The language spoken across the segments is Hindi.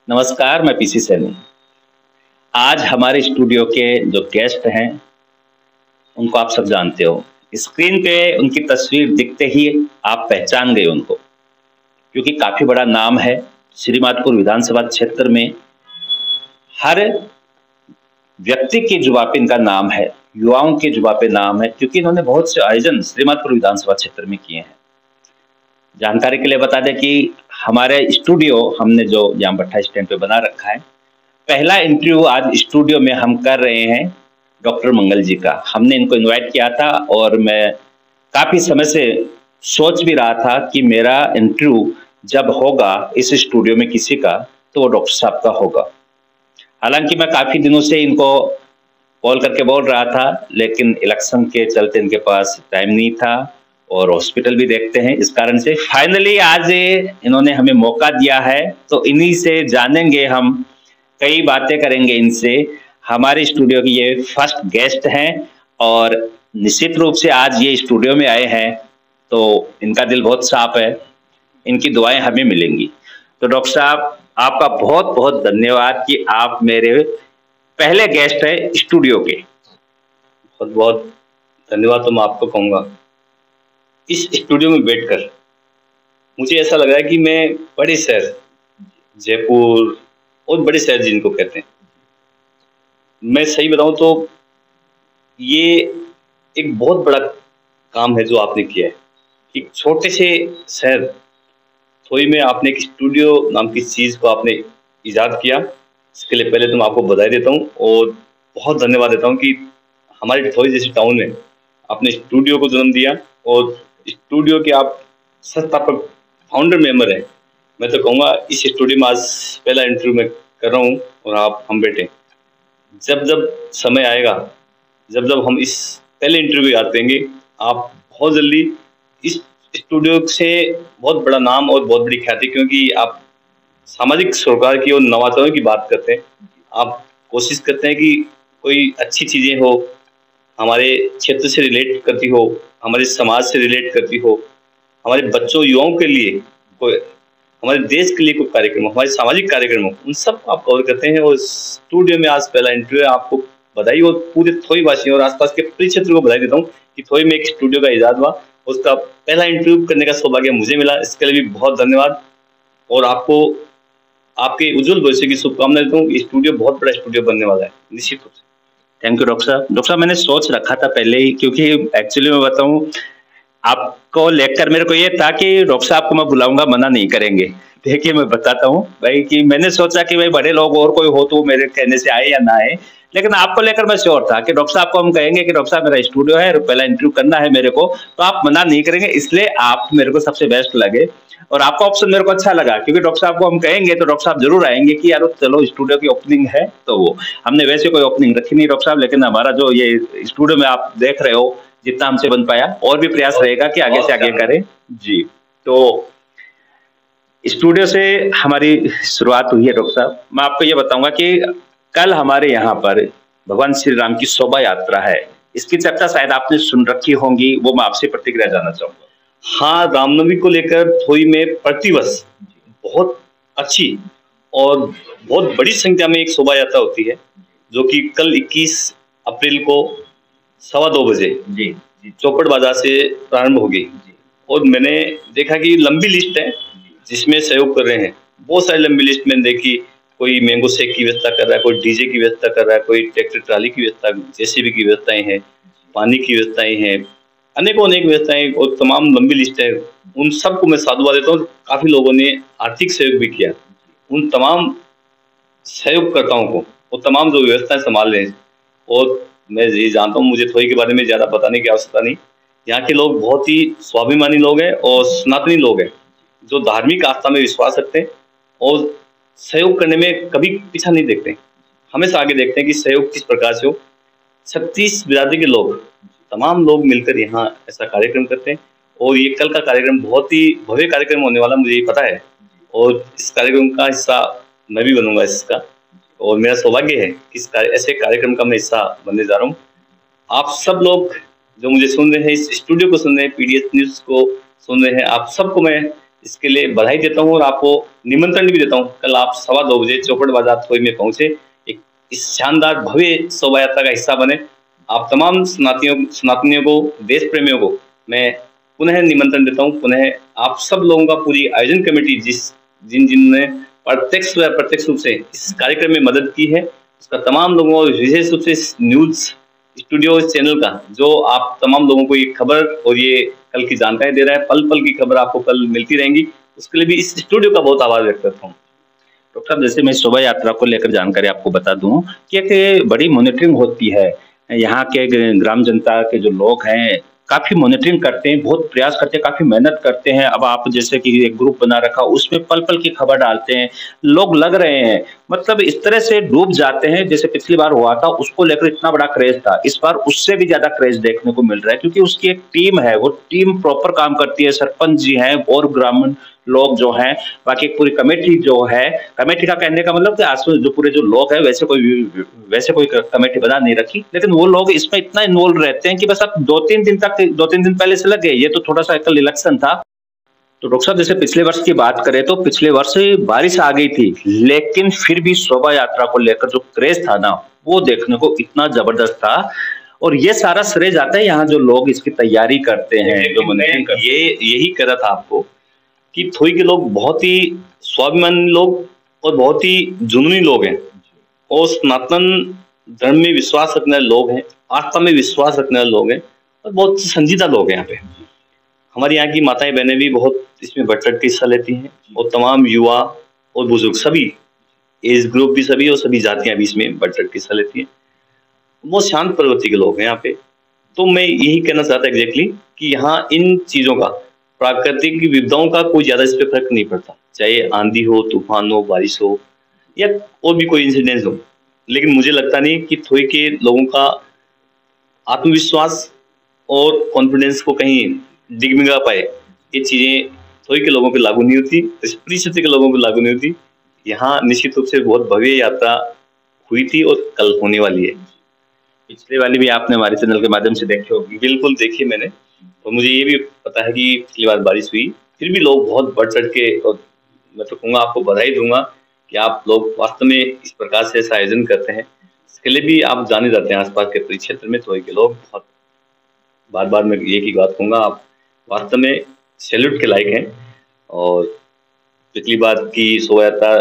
नमस्कार, मैं पीसी सैनी। आज हमारे स्टूडियो के जो गेस्ट हैं, उनको आप सब जानते हो। स्क्रीन पे उनकी तस्वीर दिखते ही आप पहचान गए उनको, क्योंकि काफ़ी बड़ा नाम है। श्रीमाधपुर विधानसभा क्षेत्र में हर व्यक्ति की जुबां पे इनका नाम है, युवाओं की जुबां पे नाम है, क्योंकि इन्होंने बहुत से आयोजन श्रीमाधपुर विधानसभा क्षेत्र में किए हैं। जानकारी के लिए बता दें कि हमारे स्टूडियो हमने जो यहाँ भट्टा स्टैंड पे बना रखा है, पहला इंटरव्यू आज स्टूडियो में हम कर रहे हैं डॉक्टर मंगल जी का। हमने इनको इनवाइट किया था और मैं काफ़ी समय से सोच भी रहा था कि मेरा इंटरव्यू जब होगा इस स्टूडियो में किसी का, तो वो डॉक्टर साहब का होगा। हालांकि मैं काफ़ी दिनों से इनको कॉल करके बोल रहा था, लेकिन इलेक्शन के चलते इनके पास टाइम नहीं था और हॉस्पिटल भी देखते हैं। इस कारण से फाइनली आज इन्होंने हमें मौका दिया है, तो इन्हीं से जानेंगे हम, कई बातें करेंगे इनसे। हमारे स्टूडियो की ये फर्स्ट गेस्ट हैं और निश्चित रूप से आज ये स्टूडियो में आए हैं, तो इनका दिल बहुत साफ है, इनकी दुआएं हमें मिलेंगी। तो डॉक्टर साहब, आपका बहुत बहुत धन्यवाद कि आप मेरे पहले गेस्ट हैं स्टूडियो के। बहुत बहुत धन्यवाद तो मैं आपको कहूँगा। इस स्टूडियो में बैठकर मुझे ऐसा लग रहा है कि मैं बड़े शहर जयपुर और बड़े शहर जिनको कहते हैं, मैं सही बताऊं तो ये एक बहुत बड़ा काम है जो आपने किया है। एक छोटे से शहर थोड़ी में आपने एक स्टूडियो नाम की चीज़ को आपने ईजाद किया। इसके लिए पहले तो मैं आपको बधाई देता हूँ और बहुत धन्यवाद देता हूँ कि हमारे थोड़ी जैसे टाउन में आपने स्टूडियो को जन्म दिया और स्टूडियो के आप संस्थापक फाउंडर मेंबर हैं। मैं तो कहूँगा इस स्टूडियो में आज पहला इंटरव्यू मैं कर रहा हूँ और हम बैठे। जब जब समय आएगा, जब जब हम इस पहले इंटरव्यू याद देंगे, आप बहुत जल्दी इस स्टूडियो से बहुत बड़ा नाम और बहुत बड़ी ख्याति, क्योंकि आप सामाजिक सरोकार की और नवाचारों की बात करते हैं। आप कोशिश करते हैं कि कोई अच्छी चीज़ें हो, हमारे क्षेत्र से रिलेट करती हो, हमारे समाज से रिलेट करती हो, हमारे बच्चों युवाओं के लिए कोई, हमारे देश के लिए कोई कार्यक्रम हो, हमारे सामाजिक कार्यक्रम हो, उन सब को आप कवर करते हैं। और स्टूडियो में आज पहला इंटरव्यू है, आपको बधाई। और पूरे थोई वासियों और आसपास के पूरे क्षेत्र को बधाई देता हूँ कि थोई में एक स्टूडियो का इजाद हुआ, उसका पहला इंटरव्यू करने का सौभाग्य मुझे मिला। इसके लिए भी बहुत धन्यवाद और आपको आपके उज्जवल भविष्य की शुभकामनाएं देता हूँ। स्टूडियो बहुत बड़ा स्टूडियो बनने वाला है निश्चित रूप से। थैंक यू डॉक्टर साहब। डॉक्टर साहब, मैंने सोच रखा था पहले ही, क्योंकि एक्चुअली मैं बताऊं, आपको लेकर मेरे को ये था कि डॉक्टर साहब को मैं बुलाऊंगा, मना नहीं करेंगे। देखिए, मैं बताता हूँ भाई कि मैंने सोचा कि भाई बड़े लोग और कोई हो तो मेरे कहने से आए या ना आए, लेकिन आपको लेकर मैं श्योर था कि डॉक्टर साहब को हम कहेंगे कि डॉक्टर साहब मेरा स्टूडियो है, पहला इंटरव्यू करना है मेरे को, तो आप मना नहीं करेंगे। इसलिए आप मेरे को सबसे बेस्ट लगे और आपका ऑप्शन मेरे को अच्छा लगा, क्योंकि डॉक्टर साहब को हम कहेंगे तो डॉक्टर साहब जरूर आएंगे कि यार चलो स्टूडियो की ओपनिंग है। तो वो हमने वैसे कोई ओपनिंग रखी नहीं डॉक्टर साहब, लेकिन हमारा जो ये स्टूडियो में आप देख रहे हो, जितना हमसे बन पाया, और भी प्रयास रहेगा कि आगे से आगे करें जी। तो स्टूडियो से हमारी शुरुआत हुई है डॉक्टर साहब। मैं आपको ये बताऊंगा कि कल हमारे यहाँ पर भगवान श्री राम की शोभा यात्रा है, इसकी चर्चा शायद आपने सुन रखी होंगी, वो मैं आपसे प्रतिक्रिया जानना चाहूंगा। हाँ, रामनवमी को लेकर थोड़ी में प्रतिवर्ष बहुत अच्छी और बहुत बड़ी संख्या में एक शोभा यात्रा होती है, जो कि कल 21 अप्रैल को 2:15 बजे चौपड़ बाजार से प्रारंभ होगी। और मैंने देखा कि लंबी लिस्ट है जिसमें सहयोग कर रहे हैं, बहुत सारी लंबी लिस्ट मैंने देखी। कोई मैंगो शेक की व्यवस्था कर रहा है, कोई डीजे की व्यवस्था कर रहा है, कोई ट्रैक्टर ट्राली की व्यवस्था, जेसीबी की व्यवस्थाएं हैं, पानी की व्यवस्थाएं हैं, अनेकों अनेक व्यवस्थाएं और तमाम लंबी लिस्ट है। उन सबको मैं साधुवाद देता हूँ। काफ़ी लोगों ने आर्थिक सहयोग भी किया। उन तमाम सहयोगकर्ताओं को, वो तमाम जो व्यवस्थाएं संभाल रहे हैं। और मैं ये जानता हूँ, मुझे थोड़ी के बारे में ज़्यादा बताने की आवश्यकता नहीं। यहाँ के लोग बहुत ही स्वाभिमानी लोग हैं और सनातनी लोग हैं, जो धार्मिक आस्था में विश्वास रखते हैं और सहयोग करने में कभी पीछा नहीं देखते, हमेशा आगे देखते हैं कि सहयोग किस प्रकार से हो। 36 बिरादरी के लोग, तमाम लोग मिलकर यहाँ ऐसा कार्यक्रम करते हैं। और ये कल का कार्यक्रम बहुत ही भव्य कार्यक्रम होने वाला, मुझे ये पता है। और इस कार्यक्रम का हिस्सा मैं भी बनूंगा इसका, और मेरा सौभाग्य है कि ऐसे कार्यक्रम का मैं हिस्सा बनने जा रहा हूँ। आप सब लोग जो मुझे सुन रहे हैं, इस स्टूडियो को सुन रहे हैं, पीडीएस न्यूज़ को सुन रहे हैं, आप सबको मैं इसके लिए बधाई देता हूँ और आपको निमंत्रण भी देता हूँ। कल आप 2:15 चौपड़ बाजार थोई में पहुंचे, एक इस शानदार भव्य शोभा यात्रा का हिस्सा बने। आप तमाम सनातनियों को, देश प्रेमियों को मैं पुनः निमंत्रण देता हूँ। पुनः आप सब लोगों का, पूरी आयोजन कमेटी जिनने प्रत्यक्ष व अप्रत्यक्ष रूप से इस कार्यक्रम में मदद की है, उसका तमाम लोगों और विशेष रूप से इस न्यूज स्टूडियो, इस चैनल का, जो आप तमाम लोगों को ये खबर और ये कल की जानकारी दे रहा है, पल पल की खबर आपको कल मिलती रहेंगी, उसके लिए भी इस स्टूडियो का बहुत आभार व्यक्त करता हूँ। डॉक्टर साहब, जैसे मैं शोभा यात्रा को लेकर जानकारी आपको बता दूं कि एक बड़ी मॉनिटरिंग होती है। यहाँ के ग्राम जनता के जो लोग हैं काफी मॉनिटरिंग करते हैं, बहुत प्रयास करते हैं, काफी मेहनत करते हैं। अब आप जैसे कि एक ग्रुप बना रखा, उसमें पल पल की खबर डालते हैं, लोग लग रहे हैं, मतलब इस तरह से डूब जाते हैं। जैसे पिछली बार हुआ था, उसको लेकर इतना बड़ा क्रेज था, इस बार उससे भी ज्यादा क्रेज देखने को मिल रहा है, क्योंकि उसकी एक टीम है, वो टीम प्रॉपर काम करती है। सरपंच जी हैं और ग्रामीण लोग जो हैं, बाकी पूरी कमेटी जो है, कमेटी का कहने का मतलब कि आसपास जो पूरे जो लोग हैं, वैसे कोई कमेटी बना नहीं रखी, लेकिन वो लोग इसमें इतना इन्वॉल्व रहते हैं कि बस अब 2-3 दिन पहले से लगे। ये तो थोड़ा सा कल इलेक्शन था, तो डॉक्टर साहब जैसे पिछले वर्ष की बात करें तो पिछले वर्ष बारिश आ गई थी, लेकिन फिर भी शोभा यात्रा को लेकर जो क्रेज था ना, वो देखने को इतना जबरदस्त था। और ये सारा श्रेय जाता है यहाँ जो लोग इसकी तैयारी करते हैं, जो मॉनिटरिंग करते हैं। यही कह रहा था आपको कि थोई के लोग बहुत ही स्वाभिमानी लोग और बहुत ही जुनूनी लोग हैं, और सनातन धर्म में विश्वास रखने वाले लोग हैं, आस्था में विश्वास रखने वाले लोग हैं, और बहुत संजीदा लोग हैं यहाँ पे। हमारी यहाँ की माताएं बहनें भी बहुत इसमें बढ़ चढ़ के हिस्सा लेती हैं, और तमाम युवा और बुजुर्ग, सभी एज ग्रुप भी, सभी और सभी जातियां भी इसमें बढ़ चढ़ के हिस्सा लेती हैं। बहुत शांत प्रवृत्ति के लोग हैं यहाँ पे। तो मैं यही कहना चाहता एग्जैक्टली कि यहाँ इन चीजों का, प्राकृतिक विपदाओं का कोई ज्यादा इस पे फर्क नहीं पड़ता, चाहे आंधी हो, तूफान हो, बारिश हो, या और भी कोई इंसिडेंस हो। लेकिन मुझे लगता नहीं कि थोई के लोगों का आत्मविश्वास और कॉन्फिडेंस को कहीं डिगमिगा पाए, ये चीजें थोई के लोगों पे लागू नहीं होती, पूरी क्षेत्र के लोगों पे लागू नहीं होती। यहाँ निश्चित रूप से बहुत भव्य यात्रा हुई थी और कल होने वाली है। पिछले वाली भी आपने हमारे चैनल के माध्यम से देखी होगी। बिल्कुल देखी मैंने, और मुझे ये भी पता है कि पिछली बार बारिश हुई, फिर भी लोग बहुत बढ़ चढ़ के, और मैं तो कहूँगा, आपको बधाई दूंगा कि आप लोग वास्तव में इस प्रकार से ऐसा आयोजन करते हैं। इसके लिए भी आप जाने जाते हैं आसपास के परिक्षेत्र में, थोई के लोग बहुत, बार बार मैं एक ही बात कहूँगा, आप वास्तव में सैल्यूट के लायक हैं। और पिछली बार की शोभा यात्रा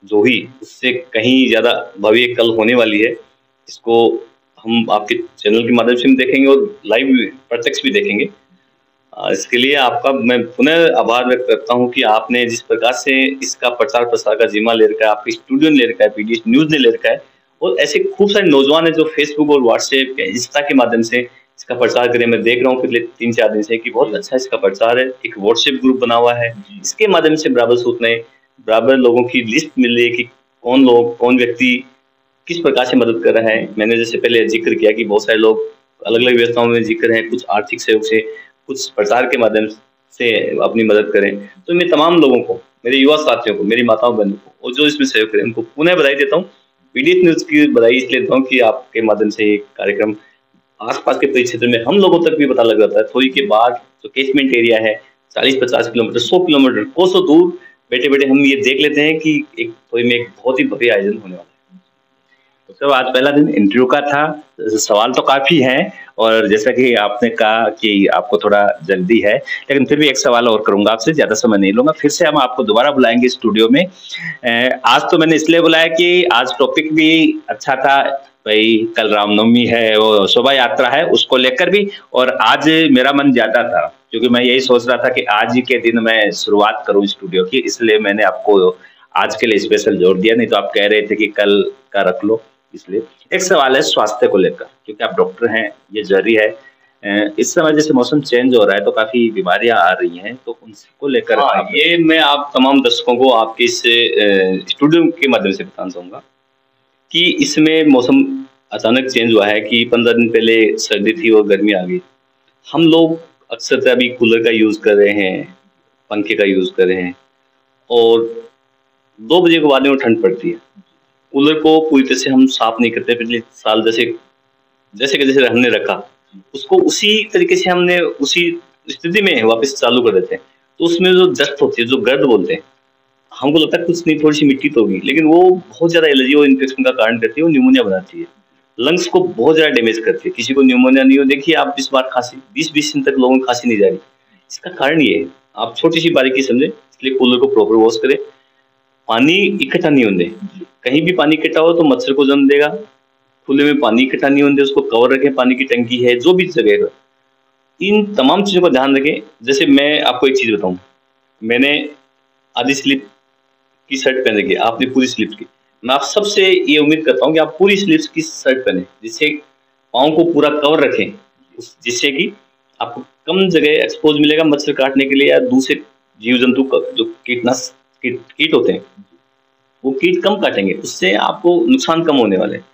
जो हुई, उससे कहीं ज्यादा भव्य कल होने वाली है। इसको हम आपके चैनल के माध्यम से भी देखेंगे और लाइव प्रत्यक्ष भी देखेंगे। इसके लिए आपका मैं पुनः आभार व्यक्त करता हूं कि आपने जिस प्रकार से इसका प्रचार प्रसार का जिम्मा ले रखा है, आपके स्टूडियो ने ले रखा है, पीडीएस न्यूज ने ले रखा है, और ऐसे खूब सारे नौजवान है जो फेसबुक और व्हाट्सएप या इंस्टा के माध्यम से इसका प्रचार करें। मैं देख रहा हूँ पिछले 3-4 दिन से कि बहुत अच्छा इसका प्रचार है। एक व्हाट्सएप ग्रुप बना हुआ है, इसके माध्यम से बराबर सूचना, बराबर लोगों की लिस्ट मिल रही है कि कौन लोग, कौन व्यक्ति किस प्रकार से मदद कर रहा है। मैंने जैसे पहले जिक्र किया कि बहुत सारे लोग अलग अलग व्यवस्थाओं में जिक्र हैं, कुछ आर्थिक सहयोग से, कुछ प्रचार के माध्यम से अपनी मदद करें। तो मैं तमाम लोगों को, मेरे युवा साथियों को, मेरी माताओं बहनों को, और जो इसमें सहयोग करें, उनको पुनः बधाई देता हूँ। पीडीएस न्यूज की बधाई इसलिए देता हूँ कि आपके माध्यम से एक कार्यक्रम आसपास के परिक्षेत्र में हम लोगों तक भी पता लग जाता है। थोड़ी के बाद जो केसमेंट एरिया है, 40-50 किलोमीटर, 100 किलोमीटर, कोसों दूर बैठे बैठे हम ये देख लेते हैं कि एक थोड़ी में एक बहुत ही भव्य आयोजन होने वाला है। तो आज पहला दिन इंटरव्यू का था, सवाल तो काफी हैं, और जैसा कि आपने कहा कि आपको थोड़ा जल्दी है, लेकिन फिर भी एक सवाल और करूंगा आपसे, ज्यादा समय नहीं लूंगा। फिर से हम आपको दोबारा बुलाएंगे स्टूडियो में। आज तो मैंने इसलिए बुलाया कि आज टॉपिक भी अच्छा था भाई, कल रामनवमी है, वो शोभा यात्रा है, उसको लेकर भी, और आज मेरा मन ज्यादा था क्योंकि मैं यही सोच रहा था कि आज ही के दिन मैं शुरुआत करूं स्टूडियो की, इसलिए मैंने आपको आज के लिए स्पेशल जोड़ दिया। नहीं तो आप कह रहे थे कि कल का रख लो। इसलिए एक सवाल है स्वास्थ्य को लेकर, क्योंकि आप डॉक्टर हैं, ये जरूरी है। इस समय जैसे मौसम चेंज हो रहा है तो काफी बीमारियां आ रही हैं, तो उनको लेकर ये मैं आप तमाम दर्शकों को आपके इस स्टूडियो के माध्यम से बताना चाहूंगा कि इसमें मौसम अचानक चेंज हुआ है कि 15 दिन पहले सर्दी थी और गर्मी आ गई। हम लोग अक्सर अभी कूलर का यूज कर रहे हैं, पंखे का यूज कर रहे हैं, और 2 बजे के बाद में ठंड पड़ती है। कूलर को पूरी तरह से हम साफ नहीं करते। पिछले साल जैसे हमने रखा, उसको उसी तरीके से हमने उसी स्थिति में वापस चालू कर देते हैं। तो उसमें जो डस्ट होती है, जो गर्द बोलते हैं, हमको लगता है कुछ नहीं, थोड़ी सी मिट्टी तो होगी, लेकिन वो बहुत ज्यादा एलर्जी और इन्फेक्शन का कारण करती है, वो न्यूमोनिया बनाती है, लंग्स को बहुत ज्यादा डैमेज करती है। किसी को न्यूमोनिया नहीं हो, देखिए आप इस बार खांसी 20-20 दिन तक लोगों को खांसी नहीं जा रही, इसका कारण ये है। आप छोटी सी बारीकी समझे, इसलिए कूलर को प्रॉपर वॉश करें, पानी इकट्ठा नहीं होने दें। कहीं भी पानी इकट्ठा हो तो मच्छर को जन्म देगा। खुले में पानी इकट्ठा नहीं होने दें, उसको कवर रखें, पानी की टंकी है जो भी जगह है, इन तमाम चीजों का ध्यान रखें। जैसे मैं आपको एक चीज बताऊं, मैंने आधी स्लीप की शर्ट पहन रखी है, आपने पूरी स्लीप की। मैं आप सबसे ये उम्मीद करता हूँ कि आप पूरी स्लीव्स की शर्ट पहने, जिससे पाँव को पूरा कवर रखें, जिससे कि आपको कम जगह एक्सपोज मिलेगा मच्छर काटने के लिए या दूसरे जीव जंतु जो कीट होते हैं, वो कीट कम काटेंगे, उससे आपको नुकसान कम होने वाले हैं।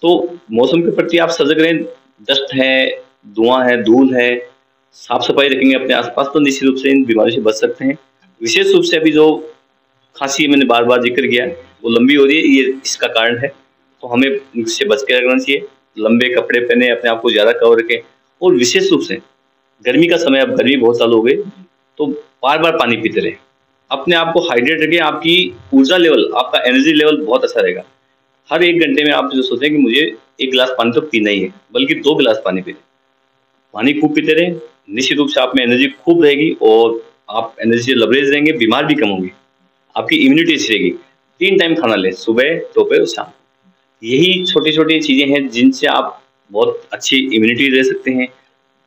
तो मौसम के प्रति आप सजग रहें। डस्ट है, धुआं है, धूल है, साफ सफाई रखेंगे अपने आसपास तो निश्चित रूप से इन बीमारियों से बच सकते हैं। विशेष रूप से अभी जो खांसी मैंने बार बार जिक्र किया, वो लंबी हो रही है, ये इसका कारण है, तो हमें इससे बच के रखना चाहिए। लंबे कपड़े पहने, अपने आप को ज्यादा कवर रखें, और विशेष रूप से गर्मी का समय, अब गर्मी बहुत चालू हो गई, तो बार बार पानी पीते रहे, अपने आप को हाइड्रेट रखें। आपकी ऊर्जा लेवल, आपका एनर्जी लेवल बहुत अच्छा रहेगा। हर 1 घंटे में आप जो सोचें कि मुझे 1 गिलास पानी तो पीना ही है, बल्कि 2 गिलास पानी पी लें। पानी खूब पीते रहें, निश्चित रूप से आप में एनर्जी खूब रहेगी और आप एनर्जी से लबरेज रहेंगे, बीमार भी कम होंगे, आपकी इम्यूनिटी अच्छी रहेगी। 3 टाइम खाना लें, सुबह, दोपहर और शाम। यही छोटी छोटी चीजें हैं जिनसे आप बहुत अच्छी इम्यूनिटी रह सकते हैं।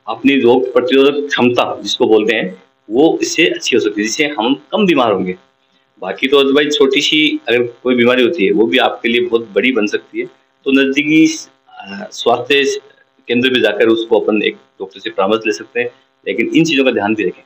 अपनी रोग प्रतिरोधक क्षमता जिसको बोलते हैं, वो इससे अच्छी हो सकती है, जिससे हम कम बीमार होंगे। बाकी तो भाई छोटी सी अगर कोई बीमारी होती है, वो भी आपके लिए बहुत बड़ी बन सकती है, तो नजदीकी स्वास्थ्य केंद्र पे जाकर उसको अपन एक डॉक्टर से परामर्श ले सकते हैं, लेकिन इन चीजों का ध्यान भी रखें।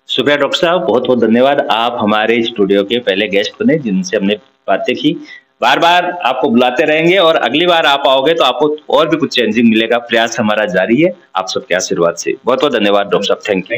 शुक्रिया डॉक्टर साहब, बहुत बहुत धन्यवाद। आप हमारे स्टूडियो के पहले गेस्ट बने जिनसे हमने बातें की। बार बार आपको बुलाते रहेंगे और अगली बार आप आओगे तो आपको और भी कुछ चेंजिंग मिलेगा। प्रयास हमारा जारी है आप सबके आशीर्वाद से। बहुत बहुत धन्यवाद डॉक्टर साहब, थैंक यू।